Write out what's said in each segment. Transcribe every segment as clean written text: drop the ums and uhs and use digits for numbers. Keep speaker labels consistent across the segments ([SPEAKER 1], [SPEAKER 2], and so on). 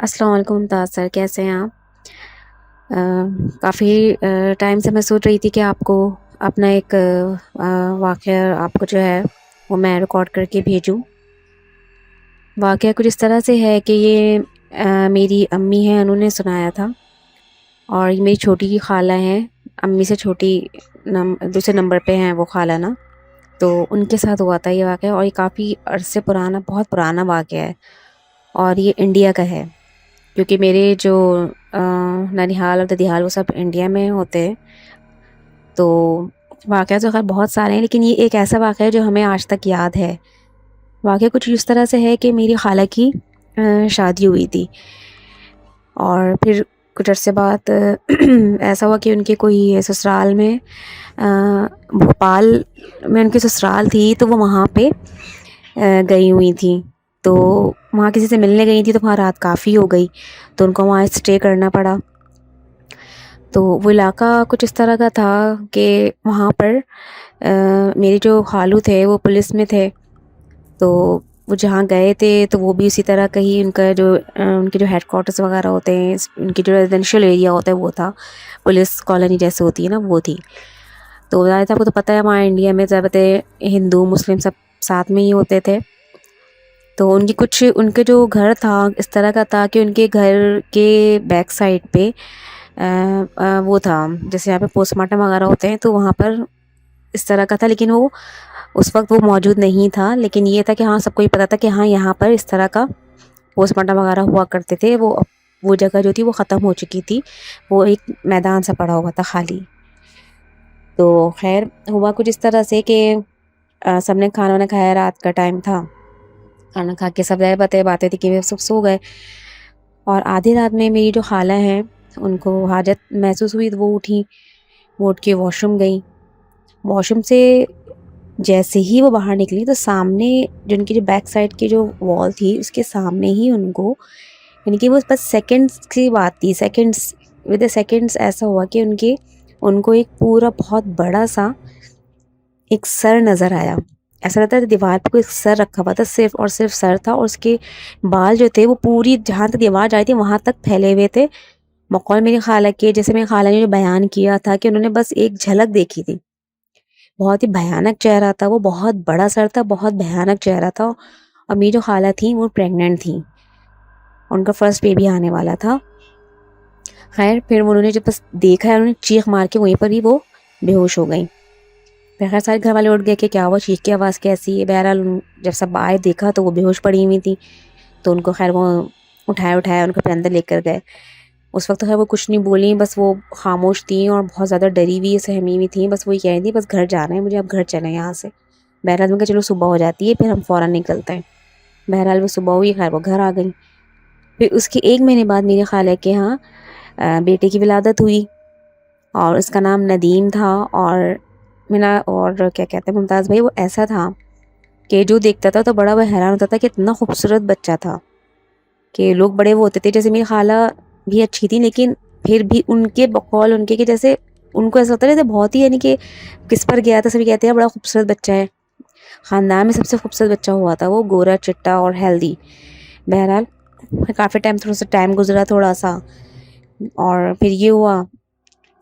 [SPEAKER 1] السلام علیکم ممتاز سر، کیسے ہیں آپ؟ کافی ٹائم سے میں سوچ رہی تھی کہ آپ کو اپنا ایک واقعہ آپ کو جو ہے وہ میں ریکارڈ کر کے بھیجوں۔ واقعہ کچھ اس طرح سے ہے کہ یہ میری امی ہیں، انہوں نے سنایا تھا، اور یہ میری چھوٹی کی خالہ ہیں، امی سے چھوٹی، دوسرے نمبر پہ ہیں وہ خالہ نا، تو ان کے ساتھ ہوا تھا یہ واقعہ، اور یہ کافی عرصے پرانا، بہت پرانا واقعہ ہے، اور یہ انڈیا کا ہے، کیونکہ میرے جو ننیحال اور ددیحال وہ سب انڈیا میں ہوتے ہیں۔ تو واقعہ تو خیر بہت سارے ہیں، لیکن یہ ایک ایسا واقعہ ہے جو ہمیں آج تک یاد ہے۔ واقعہ کچھ اس طرح سے ہے کہ میری خالہ کی شادی ہوئی تھی، اور پھر کچھ عرصے بعد ایسا ہوا کہ ان کے کوئی سسرال میں، بھوپال میں ان کی سسرال تھی، تو وہ وہاں پہ گئی ہوئی تھیں، تو وہاں کسی سے ملنے گئی تھی، تو وہاں رات کافی ہو گئی، تو ان کو وہاں اسٹے کرنا پڑا۔ تو وہ علاقہ کچھ اس طرح کا تھا کہ وہاں پر میرے جو خالو تھے وہ پولیس میں تھے، تو وہ جہاں گئے تھے تو وہ بھی اسی طرح کہیں ان کا جو ان کے جو ہیڈ کوارٹرز وغیرہ ہوتے ہیں، ان کی جو ریزیڈینشیل ایریا ہوتا ہے وہ تھا، پولیس کالونی جیسے ہوتی ہے نا وہ تھی۔ تو ظاہر تھا، آپ کو تو پتہ ہے ہمارے انڈیا میں زیادہ ہندو مسلم سب ساتھ میں ہی ہوتے تھے، تو ان کے جو گھر تھا اس طرح کا تھا کہ ان کے گھر کے بیک سائڈ پہ وہ تھا، جیسے یہاں پہ پوسٹ مارٹم وغیرہ ہوتے ہیں تو وہاں پر اس طرح کا تھا، لیکن وہ اس وقت وہ موجود نہیں تھا، لیکن یہ تھا کہ ہاں سب کو یہ پتا تھا کہ ہاں یہاں پر اس طرح کا پوسٹ مارٹم وغیرہ ہوا کرتے تھے۔ وہ جگہ جو تھی وہ ختم ہو چکی تھی، وہ ایک میدان سا پڑا ہوا تھا خالی۔ تو خیر ہوا کچھ اس طرح سے کہ سب نے کھانا وانا کھایا، رات کا ٹائم تھا، کھانا کھا کے سب باتیں تھی کہ سب سو گئے، اور آدھی رات میں میری جو خالہ ہیں ان کو حاجت محسوس ہوئی، تو وہ اٹھی، وہ اٹھ کے واش روم گئیں۔ واش روم سے جیسے ہی وہ باہر نکلی تو سامنے جو ان کی جو بیک سائڈ کی جو وال تھی اس کے سامنے ہی ان کو، یعنی کہ وہ بس سیکنڈس کی بات تھی، سیکنڈس ود اے سیکنڈس ایسا ہوا کہ ان کو ایک پورا بہت بڑا سا ایک سر نظر آیا۔ ایسا لگتا ہے دیوار پہ کوئی سر رکھا ہوا تھا، صرف اور صرف سر تھا، اور اس کے بال جو تھے وہ پوری جہاں تک دیوار جائی تھی وہاں تک پھیلے ہوئے تھے، بقول میری خالہ کے، جیسے میری خالہ نے جو بیان کیا تھا کہ انہوں نے بس ایک جھلک دیکھی تھی۔ بہت ہی بھیانک چہرہ تھا، وہ بہت بڑا سر تھا، بہت بھیانک چہرہ تھا، اور میری جو خالہ تھیں وہ پریگننٹ تھیں، ان کا فرسٹ بیبی آنے والا تھا۔ خیر پھر انہوں نے جب بس دیکھا ہے، انہوں نے چیخ مار کے وہیں پر ہی وہ بے ہوش ہو گئیں۔ پھر خیر سارے گھر والے اٹھ گئے کہ کیا ہوا، چیخ کی آواز کیسی ہے۔ بہرحال جب سب آئے دیکھا تو وہ بے ہوش پڑی ہوئی تھی، تو ان کو خیر وہ اٹھایا ان کو پھر اندر لے کر گئے۔ اس وقت خیر وہ کچھ نہیں بولیں، بس وہ خاموش تھیں اور بہت زیادہ ڈری ہوئی سہمی ہوئی تھیں، بس وہی کہہ رہی تھیں بس گھر جانا ہے مجھے، اب گھر چلیں یہاں سے۔ بہرحال میں کہا چلو صبح ہو جاتی ہے پھر ہم فوراً نکلتے ہیں۔ بہرحال وہ صبح ہوئی، خیر وہ گھر آ گئیں۔ پھر اس کے 1 مہینے بعد میری خالہ کے ہاں بیٹے کی ولادت ہوئی، اور اس کا نام ندیم تھا، اور کیا کہتے ہیں ممتاز بھائی، وہ ایسا تھا کہ جو دیکھتا تھا تو بڑا وہ حیران ہوتا تھا کہ اتنا خوبصورت بچہ تھا، کہ لوگ بڑے وہ ہوتے تھے، جیسے میری خالہ بھی اچھی تھی لیکن پھر بھی ان کے بقول ان کے کہ جیسے ان کو ایسا ہوتا ہے جیسے بہت ہی، یعنی کہ کس پر گیا تھا سبھی کہتے ہیں بڑا خوبصورت بچہ ہے، خاندان میں سب سے خوبصورت بچہ ہوا تھا وہ، گورا چٹا اور ہیلدی۔ بہرحال کافی ٹائم تھوڑا سا ٹائم گزرا تھوڑا سا، اور پھر یہ ہوا،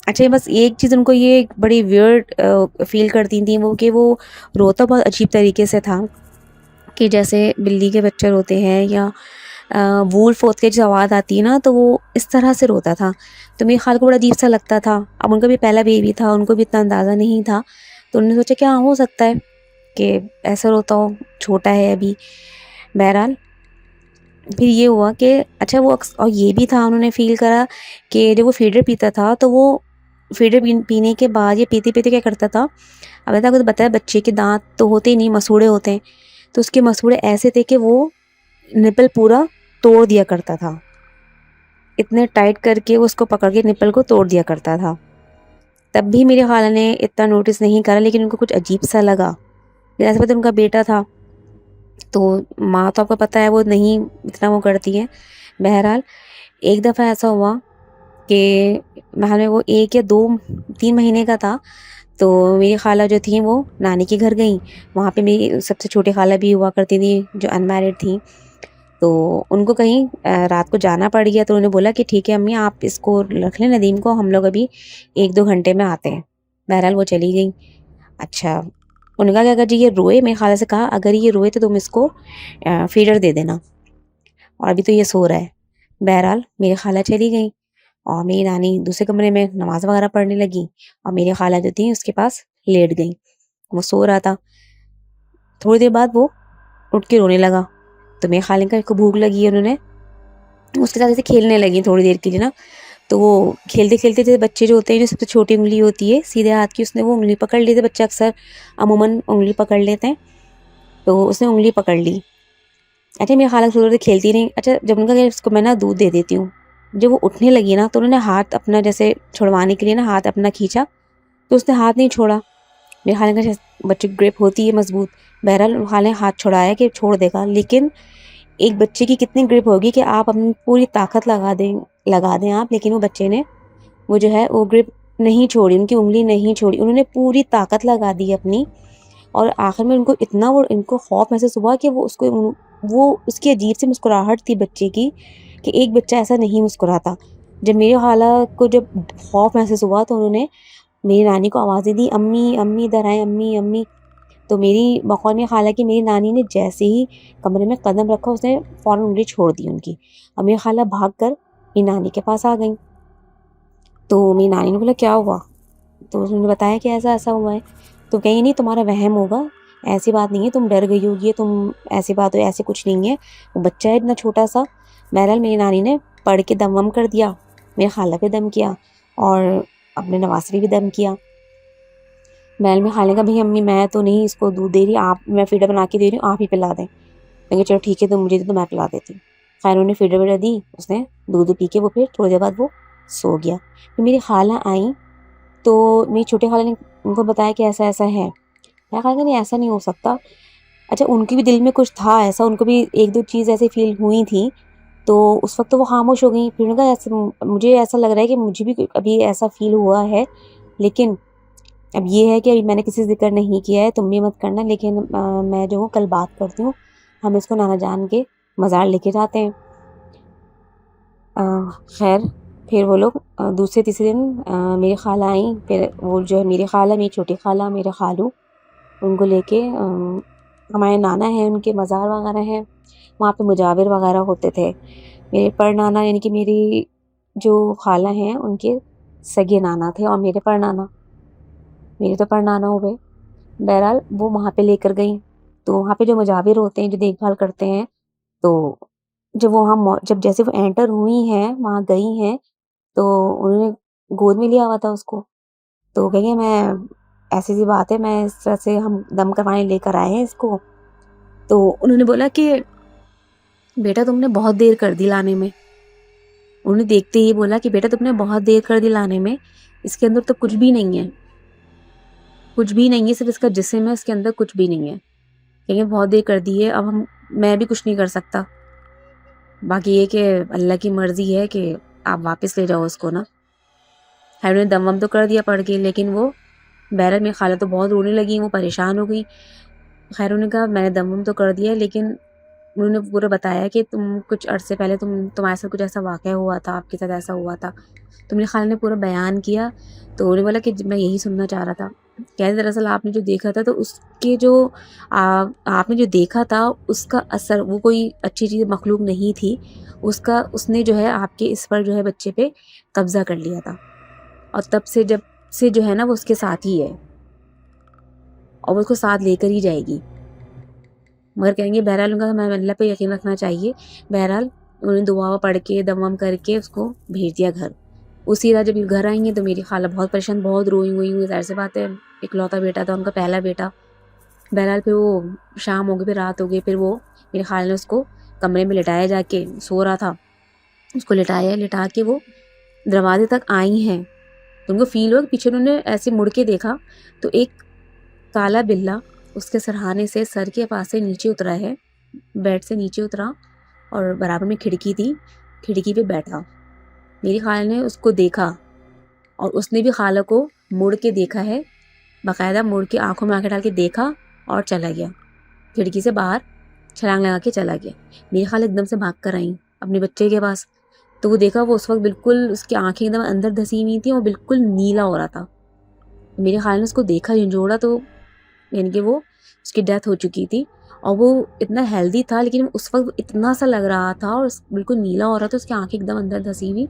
[SPEAKER 1] اچھا بس ایک چیز ان کو یہ بڑی ویئرڈ فیل کرتی تھیں وہ، کہ وہ روتا بہت عجیب طریقے سے تھا، کہ جیسے بلی کے بچے روتے ہیں یا وولف ہوتے کے جو آواز آتی ہے نا، تو وہ اس طرح سے روتا تھا۔ تو میری خال کو بڑا عجیب سا لگتا تھا، اب ان کا بھی پہلا بیبی تھا، ان کو بھی اتنا اندازہ نہیں تھا، تو انہوں نے سوچا کیا ہو سکتا ہے کہ ایسا روتا ہو، چھوٹا ہے ابھی۔ بہرحال پھر یہ ہوا کہ اچھا وہ اور یہ بھی تھا، انہوں نے فیل کرا کہ جب وہ فیڈر پیتا تھا تو وہ فیڈر پینے کے بعد یہ پیتے پیتے کیا کرتا تھا، اب ایسا کچھ بتایا، بچے کے دانت تو ہوتے ہی نہیں، مسوڑے ہوتے ہیں، تو اس کے مسوڑے ایسے تھے کہ وہ نپل پورا توڑ دیا کرتا تھا، اتنے ٹائٹ کر کے اس کو پکڑ کے نپل کو توڑ دیا کرتا تھا۔ تب بھی میری خالہ نے اتنا نوٹس نہیں کرا، لیکن ان کو کچھ عجیب سا لگا، جیسے پتہ ان کا بیٹا تھا، تو ماں تو آپ کو پتہ ہے وہ نہیں اتنا وہ کرتی ہے۔ بہرحال ایک دفعہ ایسا ہوا کہ محل میں وہ 1 یا 2 3 مہینے کا تھا، تو میری خالہ جو تھیں وہ نانی کے گھر گئیں، وہاں پہ میری سب سے چھوٹی خالہ بھی ہوا کرتی تھی جو ان میرڈ تھیں، تو ان کو کہیں رات کو جانا پڑ گیا، تو انہوں نے بولا کہ ٹھیک ہے امی آپ اس کو رکھ لیں ندیم کو، ہم لوگ ابھی 1-2 گھنٹے میں آتے ہیں۔ بہرحال وہ چلی گئیں۔ اچھا انہوں نے کہا کہ اگر جی یہ روئے، میری خالہ سے کہا اگر یہ روئے تو تم اس کو فیڈر دے دینا، اور ابھی تو یہ سو رہا ہے۔ بہرحال میری خالہ چلی گئیں اور میری نانی دوسرے کمرے میں نماز وغیرہ پڑھنے لگی، اور میری خالہ جو تھی اس کے پاس لیٹ گئیں، وہ سو رہا تھا۔ تھوڑی دیر بعد وہ اٹھ کے رونے لگا، تو میری خالہ کا کو بھوک لگی ہے، انہوں نے اس کے ساتھ ایسے کھیلنے لگی تھوڑی دیر کے لیے نا۔ تو وہ کھیلتے کھیلتے تھے، بچے جو ہوتے ہیں جو سب سے چھوٹی انگلی ہوتی ہے سیدھے ہاتھ کی، اس نے وہ انگلی پکڑ لی تھی، بچے اکثر عموماً انگلی پکڑ لیتے ہیں، تو اس نے انگلی پکڑ لی۔ اچھا میری خالہ تھوڑی دیر کھیلتی رہی۔ اچھا جب ان کا کہ اس کو میں نا دودھ دے دیتی ہوں، جب وہ اٹھنے لگی نا تو انہوں نے ہاتھ اپنا جیسے چھڑوانے کے لیے نا ہاتھ اپنا کھینچا، تو اس نے ہاتھ نہیں چھوڑا۔ میری خالہ کا بچے کی گرپ ہوتی ہے مضبوط، بہرحال خالہ نے ہاتھ چھڑایا کہ چھوڑ دے گا، لیکن ایک بچے کی کتنی گرپ ہوگی کہ آپ اپنی پوری طاقت لگا دیں آپ، لیکن وہ بچے نے وہ جو ہے وہ گرپ نہیں چھوڑی، ان کی انگلی نہیں چھوڑی، انہوں نے پوری طاقت لگا دی اپنی، اور آخر میں ان کو اتنا ان کو خوف محسوس ہوا کہ وہ اس کی عجیب سی مسکراہٹ تھی بچے کی، کہ ایک بچہ ایسا نہیں مسکراتا۔ جب میری خالہ کو جب خوف محسوس ہوا تو انہوں نے میری نانی کو آوازیں دی، امی امی ادھر آئیں، امی امی۔ تو میری بقول خالہ کی میری نانی نے جیسے ہی کمرے میں قدم رکھا، اس نے فوراً انگلی چھوڑ دی ان کی، اور میری خالہ بھاگ کر میری نانی کے پاس آ گئیں۔ تو میری نانی نے بولا کیا ہوا؟ تو انہوں نے بتایا کہ ایسا ایسا ہوا ہے۔ تو کہیں نہیں تمہارا وہم ہوگا، ایسی بات نہیں ہے، تم ڈر گئی ہوگی، تم ایسی بات ہو، ایسے کچھ نہیں ہے، وہ بچہ ہے اتنا چھوٹا سا۔ بہرحال میری نانی نے پڑھ کے دم وم کر دیا، میرے خالہ پہ دم کیا اور اپنے نواز پہ بھی دم کیا۔ بہرحال میں خالہ کا بھائی امی میں تو نہیں اس کو دودھ دے رہی، آپ میں فیڈر بنا کے دے رہی ہوں، آپ ہی پلا دیں۔ میں کہ چلو ٹھیک ہے تم مجھے دے تو میں پلا دیتی ہوں۔ خیر انہوں نے فیڈر ویڈر دی، اس نے دودھ پی کے وہ پھر تھوڑی دیر بعد وہ سو گیا۔ پھر میری خالہ آئیں تو میری چھوٹی خالہ نے ان کو بتایا کہ ایسا ایسا ہے۔ میں خالہ نہیں ایسا نہیں ہو سکتا۔ اچھا ان کے بھی دل میں کچھ تھا ایسا، ان کو بھی 1-2 چیز ایسے فیل ہوئی تھیں، تو اس وقت تو وہ خاموش ہو گئیں۔ پھر انہوں نے کہا مجھے ایسا لگ رہا ہے کہ مجھے بھی ابھی ایسا فیل ہوا ہے، لیکن اب یہ ہے کہ ابھی میں نے کسی سے ذکر نہیں کیا ہے، تم بھی مت کرنا، لیکن میں جو ہوں کل بات کرتی ہوں، ہم اس کو نانا جان کے مزار لے کے جاتے ہیں۔ خیر پھر وہ لوگ دوسرے تیسرے دن میری خالہ آئیں، پھر وہ جو ہے میری خالہ، میری چھوٹی خالہ، میرے خالو، ان کو لے کے ہمارے نانا ہیں، ان کے مزار وغیرہ ہیں، وہاں پہ مجاور وغیرہ ہوتے تھے۔ میرے پر نانا یعنی کہ میری جو خالہ ہیں ان کے سگے نانا تھے، اور میرے پر نانا، میرے تو پر نانا ہو گئے۔ بہرحال وہ وہاں پہ لے کر گئیں، تو وہاں پہ جو مجاور ہوتے ہیں جو دیکھ بھال کرتے ہیں، تو جب جب جیسے وہ انٹر ہوئی ہیں وہاں گئی ہیں، تو انہوں نے گود میں لیا ہوا تھا اس کو، تو کہیں گے میں ایسی سی بات ہے، میں اس طرح سے ہم دم کروانے لے کر آئے ہیں اس کو۔ تو انہوں نے بولا کہ بیٹا تم نے بہت دیر کر دی لانے میں، انہوں نے دیکھتے ہی بولا کہ بیٹا تم نے بہت دیر کر دی لانے میں، اس کے اندر تو کچھ بھی نہیں ہے، کچھ بھی نہیں ہے، صرف اس کا جسم ہے، اس کے اندر کچھ بھی نہیں ہے، کہیں بہت دیر کر دی ہے، اب میں بھی کچھ نہیں کر سکتا، باقی یہ کہ اللہ کی مرضی ہے کہ آپ واپس لے جاؤ اس کو نا۔ خیر انہوں نے دم وم تو کر دیا پڑھ کے، لیکن وہ بہرحال میری خالہ تو بہت رونے لگی، وہ پریشان ہو گئی۔ خیر انہوں نے کہا میں نے دم وم تو کر دیا، لیکن انہوں نے پورا بتایا کہ تم کچھ عرصے پہلے تمہارے ساتھ کچھ ایسا واقعہ ہوا تھا، آپ کے ساتھ ایسا ہوا تھا، تو میری خالہ نے پورا بیان کیا۔ تو انہوں نے بولا کہ میں یہی سننا چاہ رہا تھا، کہتے دراصل آپ نے جو دیکھا تھا، تو اس کے جو آپ نے جو دیکھا تھا اس کا اثر، وہ کوئی اچھی چیز مخلوق نہیں تھی، اس نے جو ہے آپ کے اس پر جو ہے بچے پہ قبضہ کر لیا تھا، اور تب سے جب سے جو ہے نا وہ اس کے ساتھ ہی ہے، اور وہ اس کو ساتھ لے کر ہی جائے گی، مگر کہیں گے بہرحال ان کا میں اللہ پہ یقین رکھنا چاہیے۔ بہرحال انہوں نے دعا پڑھ کے دم وم کر کے اس کو بھیج دیا گھر۔ اسی رات جب گھر آئیں گے تو میری خالہ بہت پریشان، بہت روئی ہوئی، ظاہر سی بات ہے، اکلوتا بیٹا تھا ان کا، پہلا بیٹا۔ بہرحال پھر وہ شام ہو گئی، پھر رات ہو گئی، پھر وہ میری خالہ نے اس کو کمرے میں لٹایا، جا کے سو رہا تھا، اس کو لٹا کے وہ دروازے تک آئی ہیں، تو ان کو فیل ہوا کہ پیچھے انہوں نے ایسے مڑ کے دیکھا تو ایک کالا بلا اس کے سرہانے سے سر کے پاس سے نیچے اترا ہے، بیڈ سے نیچے اترا، اور برابر میں کھڑکی تھی، کھڑکی پہ بیٹھا۔ میری خالہ نے اس کو دیکھا، اور اس نے بھی خالہ کو مڑ کے دیکھا ہے، باقاعدہ مڑ کے آنکھوں میں آنکھیں ڈال کے دیکھا اور چلا گیا، کھڑکی سے باہر چھلانگ لگا کے چلا گیا۔ میری خالہ ایک دم سے بھاگ کر آئیں اپنے بچے کے پاس، تو وہ دیکھا وہ اس وقت بالکل اس کی آنکھیں ایک دم اندر دھسی ہوئی تھیں اور بالکل نیلا ہو رہا تھا۔ میری خالہ نے اس کو دیکھا جھنجھوڑا تو یعنی کہ وہ اس کی ڈیتھ ہو چکی تھی، اور وہ اتنا ہیلدی تھا لیکن اس وقت اتنا سا لگ رہا تھا اور بالکل نیلا ہو رہا تھا، اس کی آنکھیں ایک دم اندر دھسی ہوئی۔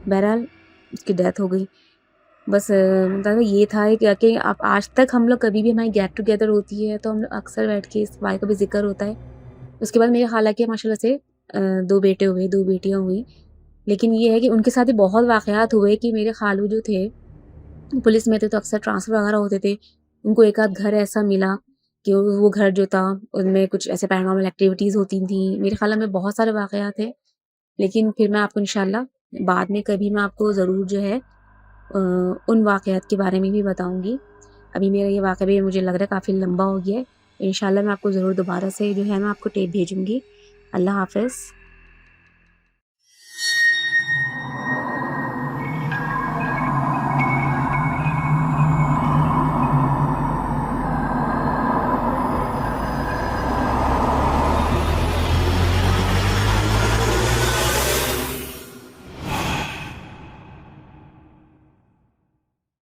[SPEAKER 1] بہرحال اس کی ڈیتھ ہو گئی۔ بس مطلب یہ تھا کہ آپ آج تک ہم لوگ کبھی بھی ہماری گیٹ ٹوگیدر ہوتی ہے تو ہم لوگ اکثر بیٹھ کے اس بات کا بھی ذکر ہوتا ہے۔ اس کے بعد میرے خالہ کے ماشاء اللہ سے 2 بیٹے ہوئے، 2 بیٹیاں ہوئیں، لیکن یہ ہے کہ ان کے ساتھ بھی بہت واقعات ہوئے کہ میرے خالو جو تھے پولیس میں تھے تو اکثر ٹرانسفر وغیرہ ہوتے تھے، ان کو ایک آدھ گھر ایسا ملا کہ وہ گھر جو تھا ان میں کچھ ایسے پیرانارمل ایکٹیویٹیز ہوتی تھیں۔ میرے خالہ میں بہت سارے واقعات ہیں، لیکن پھر میں آپ کو انشاءاللہ بعد میں کبھی میں آپ کو ضرور جو ہے ان واقعات کے بارے میں بھی بتاؤں گی۔ ابھی میرا یہ واقعہ بھی مجھے لگ رہا ہے کافی لمبا ہو گیا ہے، انشاءاللہ میں آپ کو ضرور دوبارہ سے جو ہے میں آپ کو ٹیپ بھیجوں گی۔ اللہ حافظ۔